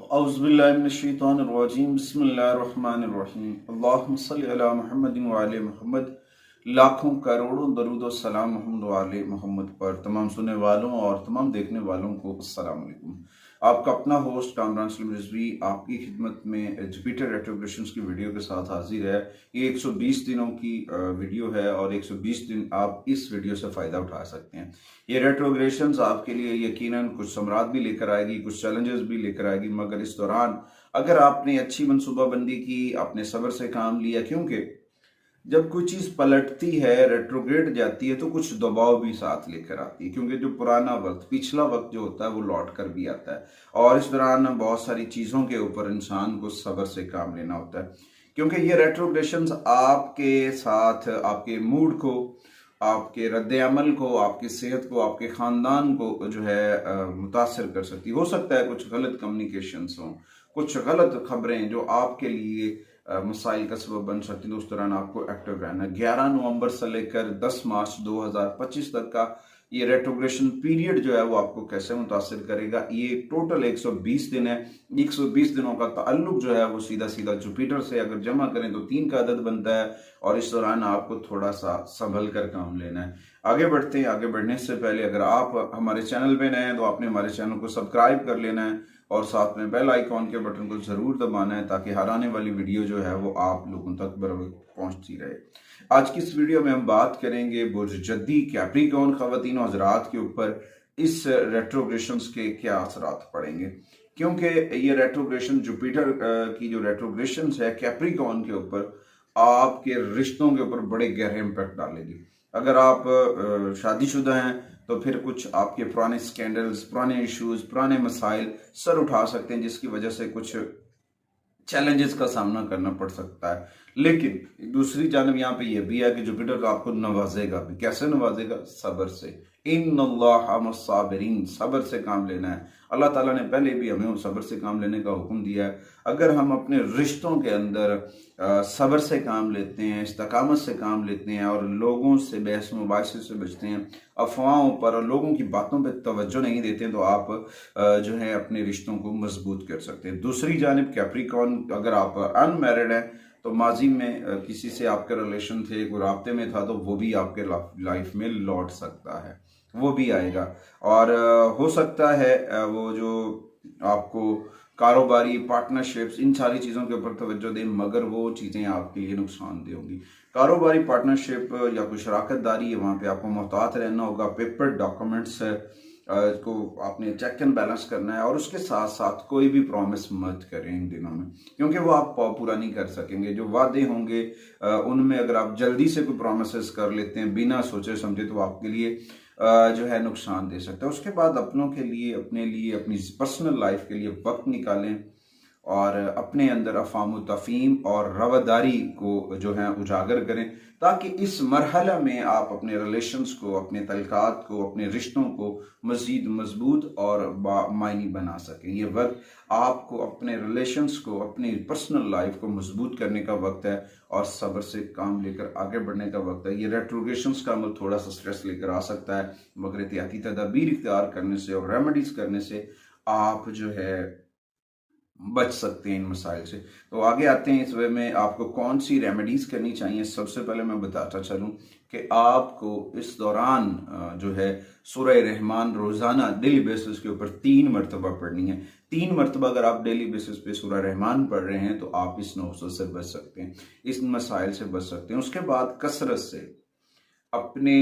औज़ुबिल्लाहिमिनश्शैतानिर्रजीम बिस्मिल्लाहिर्रहमानिर्रहीम अल्लाहुम्मा सल्लि अला मुहम्मदिन व आले मुहम्मद। लाखों करोड़ों दरूद व सलाम मोहम्मद व आले मोहम्मद पर। तमाम सुनने वालों और तमाम देखने वालों को अस्सलाम वालेकुम। आपका अपना होस्ट कामरान सलीम रिजवी आपकी खिदमत में जुपिटर रेट्रोग्रेशंस की वीडियो के साथ हाजिर है। ये 120 दिनों की वीडियो है और 120 दिन आप इस वीडियो से फ़ायदा उठा सकते हैं। ये रेट्रोग्रेशंस आपके लिए यकीनन कुछ समरात भी लेकर आएगी, कुछ चैलेंजेस भी लेकर आएगी, मगर इस दौरान अगर आपने अच्छी मनसूबाबंदी की, आपने सब्र से काम लिया, क्योंकि जब कोई चीज़ पलटती है, रेट्रोग्रेड जाती है, तो कुछ दबाव भी साथ लेकर आती है, क्योंकि जो पुराना वक्त, पिछला वक्त जो होता है वो लौट कर भी आता है। और इस दौरान बहुत सारी चीज़ों के ऊपर इंसान को सब्र से काम लेना होता है, क्योंकि ये रेट्रोग्रेशंस आपके साथ आपके मूड को, आपके रद्द अमल को, आपकी सेहत को, आपके ख़ानदान को जो है मुतासर कर सकती हो सकता है कुछ गलत कम्युनिकेशंस हों, कुछ गलत खबरें जो आपके लिए मसाइल का सबब बन सकती है। उस दौरान आपको एक्टिव रहना है। 11 नवंबर से लेकर 10 मार्च 2025 तक का ये रेट्रोग्रेशन पीरियड जो है वो आपको कैसे मुतासिर करेगा। ये टोटल 120 दिन है। 120 दिनों का ताल्लुक जो है वो सीधा सीधा जुपिटर से अगर जमा करें तो 3 का अदद बनता है, और इस दौरान आपको थोड़ा सा संभल कर काम लेना है। आगे बढ़ते हैं। आगे बढ़ने से पहले अगर आप हमारे चैनल पे नए हैं तो आपने हमारे चैनल को सब्सक्राइब कर लेना है और साथ में बेल आइकॉन के बटन को जरूर दबाना है, ताकि हर आने वाली वीडियो जो है वो आप लोगों तक बराबर पहुंचती रहे। आज की इस वीडियो में हम बात करेंगे बुर्ज जद्दी कैप्रिकॉर्न ख़वातीन और हज़रात के ऊपर इस रेट्रोग्रेशंस के क्या असरात पड़ेंगे, क्योंकि ये रेट्रोग्रेशन जुपिटर की जो रेट्रोग्रेशंस है कैप्रिकॉर्न के ऊपर आपके रिश्तों के ऊपर बड़े गहरे इम्पैक्ट डालेगी। अगर आप शादीशुदा हैं तो फिर कुछ आपके पुराने स्कैंडल्स, पुराने इश्यूज, पुराने मसाइल सर उठा सकते हैं, जिसकी वजह से कुछ चैलेंजेस का सामना करना पड़ सकता है। लेकिन दूसरी जानब यहाँ पे ये भी है कि जुपिटर तो आपको नवाजेगा भी। कैसे नवाजेगा? सब्र से। इन्नल्लाह मस्साबिरीन, सब्र से काम लेना है। अल्लाह ताला ने पहले भी हमें सब्र से काम लेने का हुक्म दिया है। अगर हम अपने रिश्तों के अंदर सब्र से काम लेते हैं, इस्तकामत से काम लेते हैं और लोगों से बहस मुबाहिसे से बचते हैं, अफवाहों पर और लोगों की बातों पर तवज्जो नहीं देते हैं, तो आप जो है अपने रिश्तों को मजबूत कर सकते हैं। दूसरी जानिब कैप्रिकॉर्न, अगर आप अनमैरिड हैं तो माजी में किसी से आपके रिलेशन थे, कोई राब्ते में था, तो वो भी आपके लाइफ में लौट सकता है, वो भी आएगा। और हो सकता है वो जो आपको कारोबारी पार्टनरशिप्स, इन सारी चीज़ों के ऊपर तवज्जो दें, मगर वो चीज़ें आपके लिए नुकसानदेह होंगी। कारोबारी पार्टनरशिप या कोई शराकत दारी है, वहाँ पे आपको मोहतात रहना होगा। पेपर डॉक्यूमेंट्स को आपने चेक एंड बैलेंस करना है, और उसके साथ साथ कोई भी प्रॉमिस मत करें इन दिनों में, क्योंकि वो आप पूरा नहीं कर सकेंगे। जो वादे होंगे उनमें अगर आप जल्दी से कोई प्रॉमिसेस कर लेते हैं बिना सोचे समझे, तो आपके लिए जो है नुकसान दे सकता है। उसके बाद अपनों के लिए, अपने लिए, अपनी पर्सनल लाइफ के लिए वक्त निकालें और अपने अंदर अफ़ाम तफ़ीम और रवादारी को जो है उजागर करें, ताकि इस मरहला में आप अपने रिलेशंस को, अपने तल्कात को, अपने रिश्तों को मज़ीद मजबूत और मायनी बना सकें। ये वक्त आपको अपने रिलेशंस को, अपनी पर्सनल लाइफ को मजबूत करने का वक्त है और सब्र से काम लेकर आगे बढ़ने का वक्त है। ये रेट्रोग्रेशंस का अमल थोड़ा सा स्ट्रेस लेकर आ सकता है, मगर एहतियाती तदाबीर इख्तियार करने से और रेमेडीज करने से आप जो है बच सकते हैं इन मसाइल से। तो आगे आते हैं, इस वे में आपको कौन सी रेमेडीज करनी चाहिए। सबसे पहले मैं बताता चलूं कि आपको इस दौरान जो है सूरह रहमान रोजाना डेली बेसिस के ऊपर 3 मरतबा पढ़नी है। 3 मरतबा अगर आप डेली बेसिस पे सूरह रहमान पढ़ रहे हैं तो आप इस नौसत से बच सकते हैं, इस मसाइल से बच सकते हैं। उसके बाद कसरत से अपने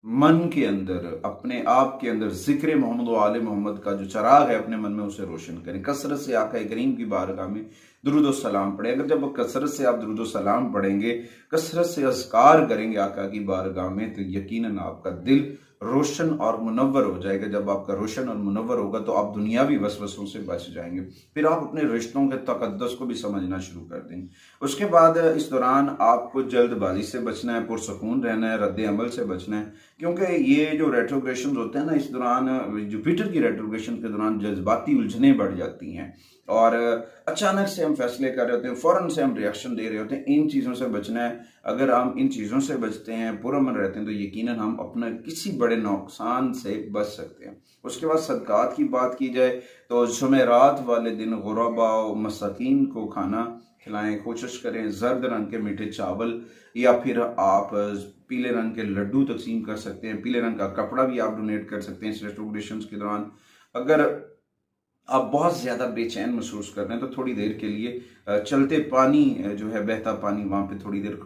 मन के अंदर, अपने आप के अंदर जिक्र मोहम्मद व आले मोहम्मद का जो चराग है अपने मन में, उसे रोशन करें। कसरत से आका करीम की बारगाह में दुरूद सलाम पढ़ें। अगर जब कसरत से आप दुरूद सलाम पढ़ेंगे, कसरत से अज़कार करेंगे आका की बारगाह में, तो यकीनन आपका दिल रोशन और मुनव्वर हो जाएगा। जब आपका रोशन और मुनव्वर होगा तो आप दुनियावी वसवसों से बच जाएंगे। फिर आप अपने रिश्तों के तकद्दुस को भी समझना शुरू कर देंगे। उसके बाद इस दौरान आपको जल्दबाजी से बचना है, पुरसकून रहना है, रद्द अमल से बचना है, क्योंकि ये जो रेट्रोग्रेशन होते हैं ना, इस दौरान जुपिटर की रेट्रोग्रेशन के दौरान जज्बाती उलझनें बढ़ जाती हैं और अचानक से हम फैसले कर रहे होते हैं, फ़ौरन से हम रिएक्शन दे रहे होते हैं। इन चीज़ों से बचना है। अगर हम इन चीज़ों से बचते हैं, पुरअमन रहते हैं, तो यकीनन हम अपने किसी बड़े नुकसान से बच सकते हैं। उसके बाद सदक़ात की बात की जाए तो जुमेरात वाले दिन गुरबा और मसाकीन को खाना खिलाएं। कोशिश करें जर्द रंग के मीठे चावल या फिर आप पीले रंग के लड्डू तकसीम कर सकते हैं। पीले रंग का कपड़ा भी आप डोनेट कर सकते हैं इस रेस्टोरेशन के दौरान। अगर आप बहुत ज़्यादा बेचैन महसूस कर रहे हैं तो थोड़ी देर के लिए चलते पानी जो है, बहता पानी, वहाँ पे थोड़ी देर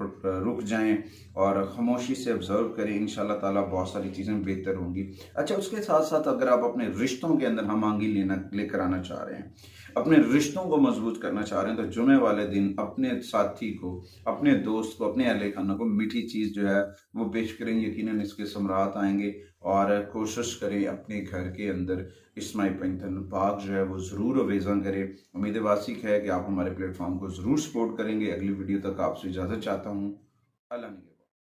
रुक जाएं और खामोशी से ऑब्जर्व करें। इंशाल्लाह ताला बहुत सारी चीज़ें बेहतर होंगी। अच्छा, उसके साथ साथ अगर आप अपने रिश्तों के अंदर हम-आहंगी लेकर आना चाह रहे हैं, अपने रिश्तों को मजबूत करना चाह रहे हैं, तो जुमे वाले दिन अपने साथी को, अपने दोस्त को, अपने अहले खाना को मीठी चीज़ जो है वो पेश करें। यकीनन इसके समरात आएंगे। और कोशिश करें अपने घर के अंदर इस्माई पंथन पाक जो है वो ज़रूर अवेज़ा करें। उम्मीद वासिक है कि आप हमारे प्लेटफॉर्म को ज़रूर सपोर्ट करेंगे। अगली वीडियो तक आपसे इजाज़त चाहता हूँ। अल्लाह।